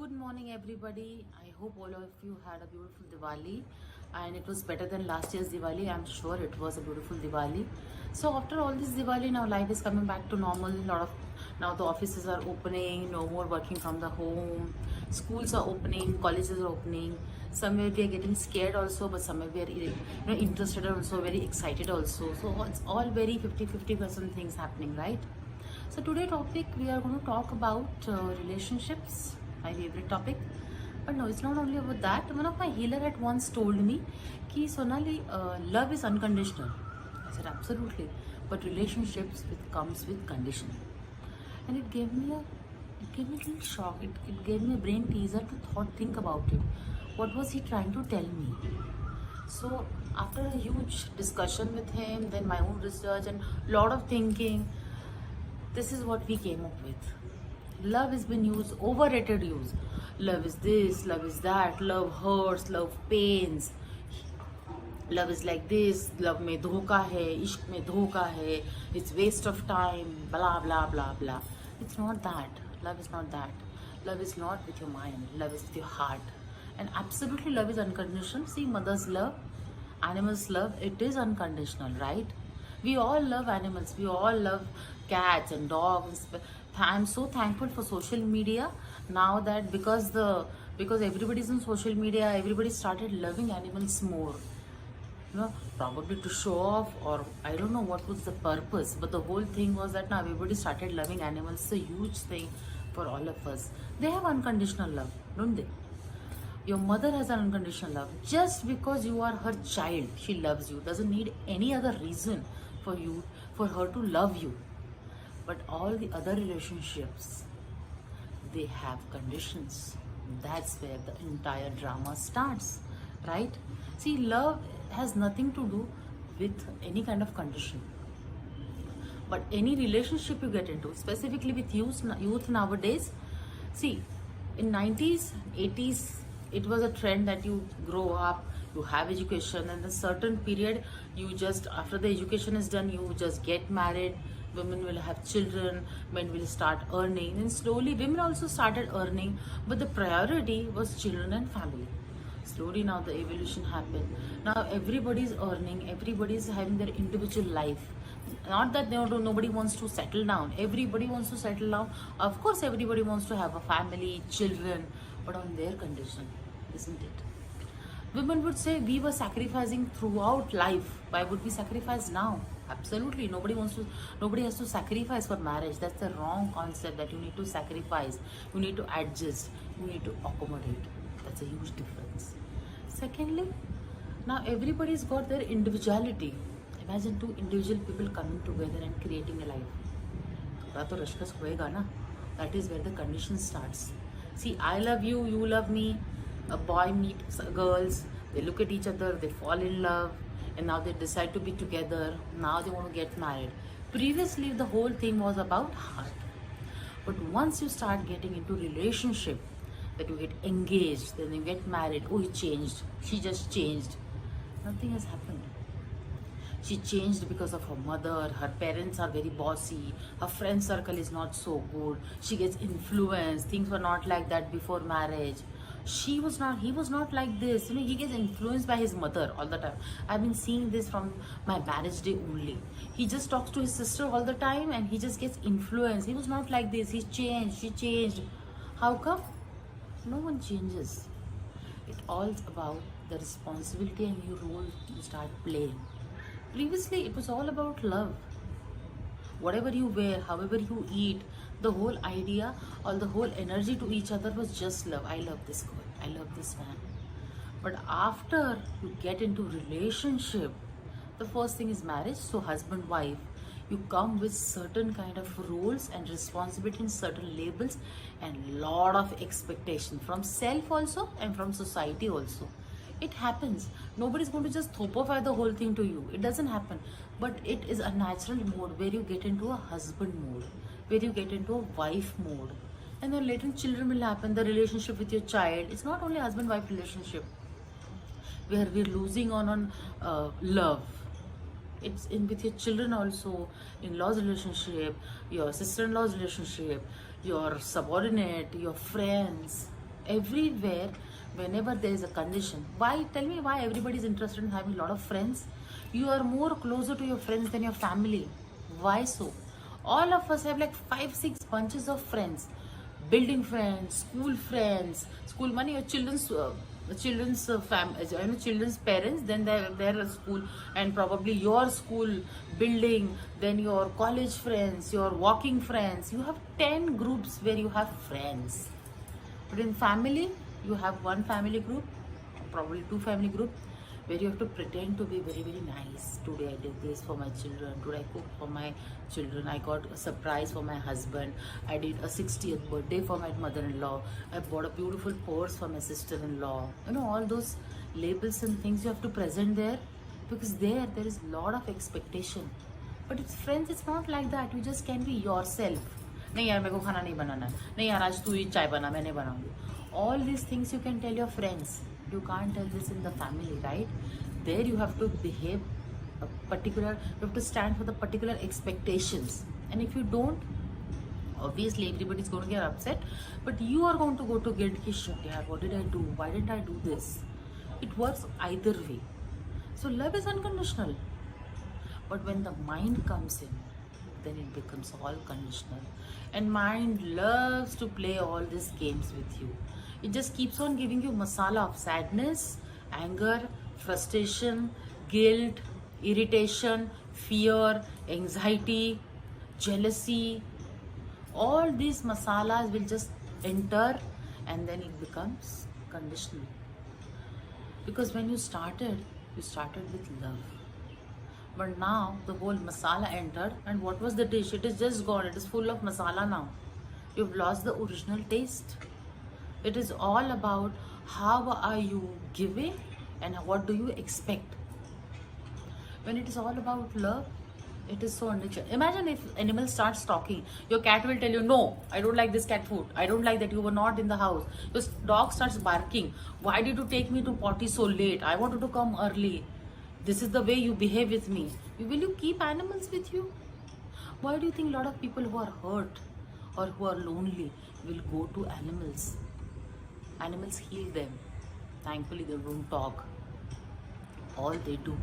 Good morning, everybody. I hope all of you had a beautiful Diwali and it was better than last year's Diwali. I'm sure it was a beautiful Diwali. So, after all this Diwali, now life is coming back to normal. Now the offices are opening, no more working from the home. Schools are opening, colleges are opening. Somewhere we are getting scared also, but somewhere we are interested also, very excited also. So, it's all very 50-50% things happening, right? So today topic we are going to talk about relationships, my favorite topic. But no, it's not only about that. One of my healer had once told me कि Sonali, love is unconditional. I said absolutely, but relationships comes with condition. And it gave me a little shock. It gave me a brain teaser to think about it. What was he trying to tell me? So after a huge discussion with him, then my own research and lot of thinking, this is what we came up with. Love has been used, overrated use. Love is this, love is that, love hurts, love pains. Love is like this, love में धोखा है, इश्क में धोखा है, it's waste of time, blah blah blah blah. It's not that. Love is not that. Love is not with your mind. Love is with your heart. And absolutely love is unconditional. See, mother's love, animals love, it is unconditional, right? We all love animals. We all love cats and dogs. I'm so thankful for social media now that because everybody's on social media, everybody started loving animals more. Probably to show off, or I don't know what was the purpose, but the whole thing was that now everybody started loving animals. It's a huge thing for all of us. They have unconditional love, don't they? Your mother has an unconditional love. Just because you are her child, she loves you. Doesn't need any other reason for her to love you. But all the other relationships, they have conditions. That's where the entire drama starts, right? See, love has nothing to do with any kind of condition. But any relationship you get into, specifically with youth nowadays, see, in 90s, 80s, it was a trend that you grow up, you have education, and a certain period, you just, after the education is done, you just get married, women will have children, men will start earning, and slowly women also started earning, but the priority was children and family. Slowly now the evolution happened. Now everybody's earning, everybody's having their individual life. Not that nobody wants to settle down. Everybody wants to settle down. Of course, everybody wants to have a family, children, but on their condition, isn't it? Women would say we were sacrificing throughout life. Why would we sacrifice now? Absolutely, nobody has to sacrifice for marriage. That's the wrong concept that you need to sacrifice. You need to adjust. You need to accommodate. That's a huge difference. Secondly, now everybody's got their individuality. Imagine two individual people coming together and creating a life. थोड़ा तो रशकस होएगा ना. That is where the condition starts. See, I love you, you love me. A boy meets girls, they look at each other, they fall in love, and now they decide to be together. Now they want to get married. Previously, the whole thing was about heart. But once you start getting into relationship, that you get engaged, then you get married. Oh, he changed. She just changed. Nothing has happened. She changed because of her mother. Her parents are very bossy. Her friend circle is not so good. She gets influenced. Things were not like that before marriage. He was not like this. He gets influenced by his mother all the time. I've been seeing this from my marriage day only. He just talks to his sister all the time and he just gets influenced. He was not like this. He changed. She changed. How come? No one changes. It's all about the responsibility and your role you start playing. Previously, it was all about love. Whatever you wear, however you eat, the whole idea or the whole energy to each other was just love. I love this girl. I love this man. But after you get into relationship, the first thing is marriage. So husband, wife, you come with certain kind of roles and responsibility and certain labels and lot of expectation from self also and from society also. It happens. Nobody's going to just thopify the whole thing to you. It doesn't happen. But it is a natural mode where you get into a husband mode, where you get into a wife mode. And then later children will happen, the relationship with your child. It's not only husband-wife relationship where we're losing on love. It's in with your children also, in-laws relationship, your sister-in-law's relationship, your subordinate, your friends. Everywhere, whenever there is a condition, why, tell me why everybody is interested in having a lot of friends? You are more closer to your friends than your family. Why so? All of us have like 5 6 bunches of friends, building friends, school money, your children's parents, then their school, and probably your school building, then your college friends, your walking friends. You have 10 groups where you have friends. But in family, you have one family group, probably two family group, where you have to pretend to be very, very nice. Today I did this for my children. Today I cooked for my children. I got a surprise for my husband. I did a 60th birthday for my mother-in-law. I bought a beautiful purse for my sister-in-law. You know, all those labels and things you have to present there, because there is a lot of expectation. But it's friends, it's not like that. You just can be yourself. नहीं यार मेरे को खाना नहीं बनाना है, नहीं यार आज तू ही चाय बना, मैं नहीं बनाऊंगी. All these things you can tell your friends. You can't tell this in the family, right? There you have to behave a particular, you have to stand for the particular expectations. And if you don't, obviously everybody is going to get upset, but you are going to go to guilt ki shit yaar, what did I do? Why didn't I do this? It works either way. So love is unconditional. But when the mind comes in, then it becomes all conditional. And mind loves to play all these games with you. It just keeps on giving you masala of sadness, anger, frustration, guilt, irritation, fear, anxiety, jealousy. All these masalas will just enter, and then it becomes conditional. Because when you started with love. But now the whole masala entered, and what was the dish? It is just gone. It is full of masala now. You've lost the original taste. It is all about how are you giving and what do you expect. When it is all about love, it is so unnatural. Imagine if animal starts talking. Your cat will tell you, no, I don't like this cat food. I don't like that you were not in the house. Your dog starts barking. Why did you take me to potty so late? I wanted to come early. This is the way you behave with me. Will you keep animals with you? Why do you think a lot of people who are hurt or who are lonely will go to animals? Animals heal them. Thankfully, they don't talk. All they do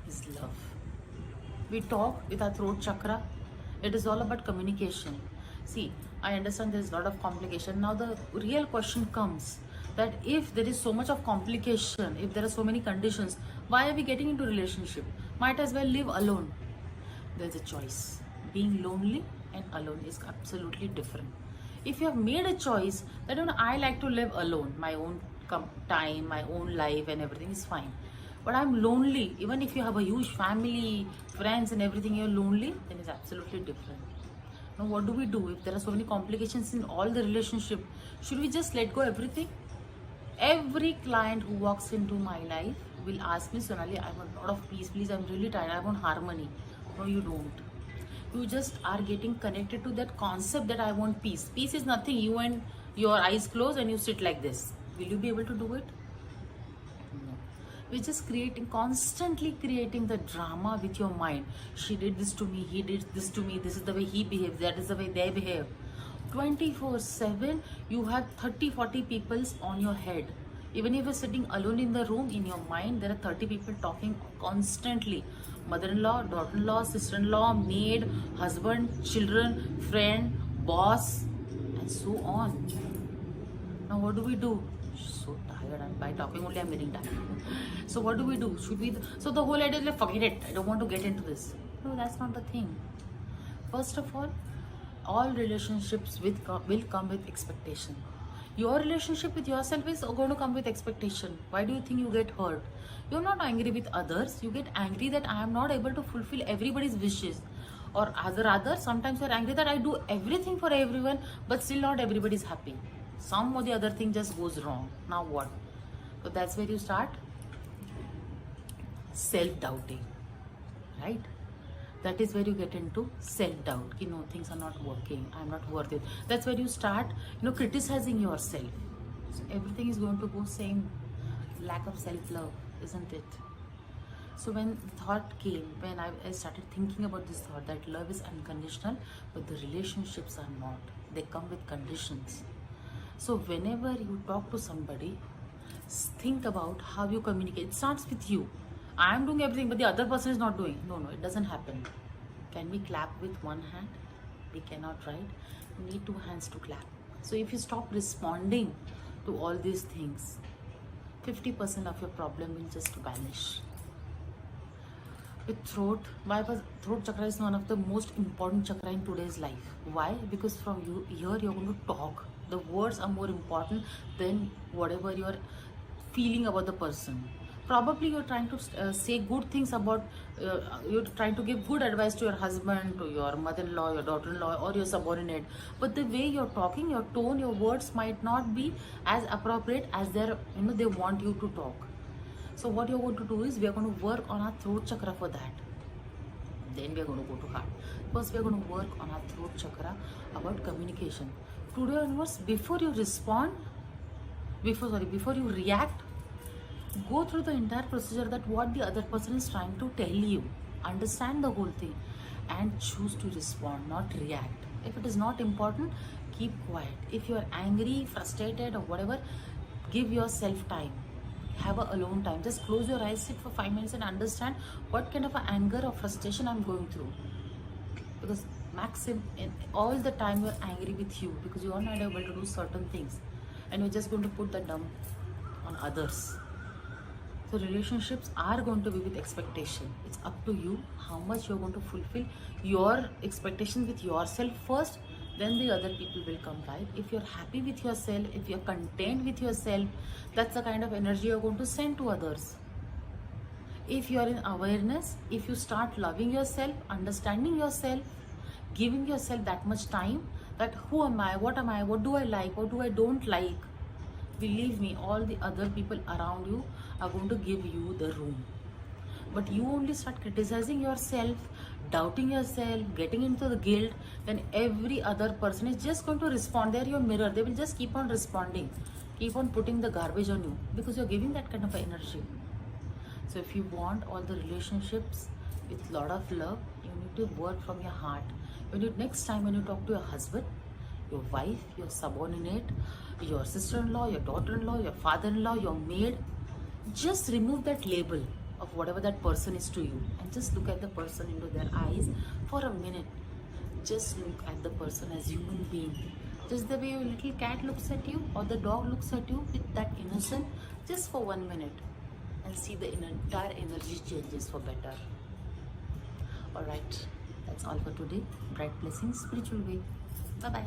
is love. We talk with our throat chakra. It is all about communication. See, I understand there's a lot of complication. Now the real question comes that if there is so much of complication, if there are so many conditions, why are we getting into relationship? Might as well live alone. There's a choice. Being lonely and alone is absolutely different. If you have made a choice that I like to live alone, my own time, my own life and everything is fine. But I'm lonely. Even if you have a huge family, friends and everything, you're lonely, then it's absolutely different. Now what do we do if there are so many complications in all the relationship? Should we just let go everything? Every client who walks into my life will ask me, Sonali, I want a lot of peace, please, I'm really tired, I want harmony. No, you don't. You just are getting connected to that concept that I want peace. Peace is nothing. You and your eyes closed and you sit like this. Will you be able to do it? No. We're just constantly creating the drama with your mind. She did this to me, he did this to me, this is the way he behaves, that is the way they behave. 24/7, you have 30-40 people on your head. Even if you're sitting alone in the room, in your mind, there are 30 people talking constantly. Mother-in-law, daughter-in-law, sister-in-law, maid, husband, children, friend, boss, and so on. Now what do we do? So tired, and by talking only I'm getting tired. So what do we do? So the whole idea is like, forget it, I don't want to get into this. No, that's not the thing. First of all relationships will come with expectation. Your relationship with yourself is going to come with expectation. Why do you think you get hurt? You're not angry with others. You get angry that I am not able to fulfill everybody's wishes. Or rather, sometimes you're angry that I do everything for everyone, but still not everybody is happy. Some or the other thing just goes wrong. Now what? So that's where you start self-doubting, right? That is where you get into self-doubt. No, things are not working. I'm not worth it. That's where you start, criticizing yourself. So everything is going to go same. Lack of self-love, isn't it? So when the thought came, when I started thinking about this thought that love is unconditional, but the relationships are not. They come with conditions. So whenever you talk to somebody, think about how you communicate. It starts with you. I am doing everything, but the other person is not doing. No, no, it doesn't happen. Can we clap with one hand? We cannot, right? We need two hands to clap. So if you stop responding to all these things, 50% of your problem will just vanish. With throat, why was throat chakra is one of the most important chakra in today's life. Why? Because from you here you're going to talk. The words are more important than whatever you're feeling about the person. Probably you're trying to say good things about, you're trying to give good advice to your husband, to your mother-in-law, your daughter-in-law, or your subordinate. But the way you're talking, your tone, your words might not be as appropriate as they want you to talk. So what you're going to do is we are going to work on our throat chakra for that. Then we are going to go to heart. First we are going to work on our throat chakra about communication. Today onwards, before you react, go through the entire procedure that what the other person is trying to tell you. Understand the whole thing and choose to respond, not react. If it is not important, keep quiet. If you are angry, frustrated or whatever, give yourself time. Have a alone time. Just close your eyes, sit for 5 minutes and understand what kind of a anger or frustration I'm going through. Because all the time you're angry with you because you are not able to do certain things and you're just going to put the dump on others. So relationships are going to be with expectation. It's up to you how much you're going to fulfill your expectations with yourself first, then the other people will come, right? If you're happy with yourself, if you're content with yourself, that's the kind of energy you're going to send to others. If you're in awareness, if you start loving yourself, understanding yourself, giving yourself that much time, that who am I, what do I like, what do I don't like, believe me, all the other people around you are going to give you the room. But you only start criticizing yourself, doubting yourself, getting into the guilt, then every other person is just going to respond. They're your mirror. They will just keep on responding, keep on putting the garbage on you because you're giving that kind of energy. So if you want all the relationships with lot of love, you need to work from your heart. Next time when you talk to your husband, your wife, your subordinate, your sister-in-law, your daughter-in-law, your father-in-law, your maid, just remove that label of whatever that person is to you and just look at the person into their eyes for a minute. Just look at the person as human being. Just the way your little cat looks at you or the dog looks at you with that innocence, just for 1 minute, and see the entire energy changes for better. Alright, that's all for today. Bright blessings, spiritual way. Bye-bye.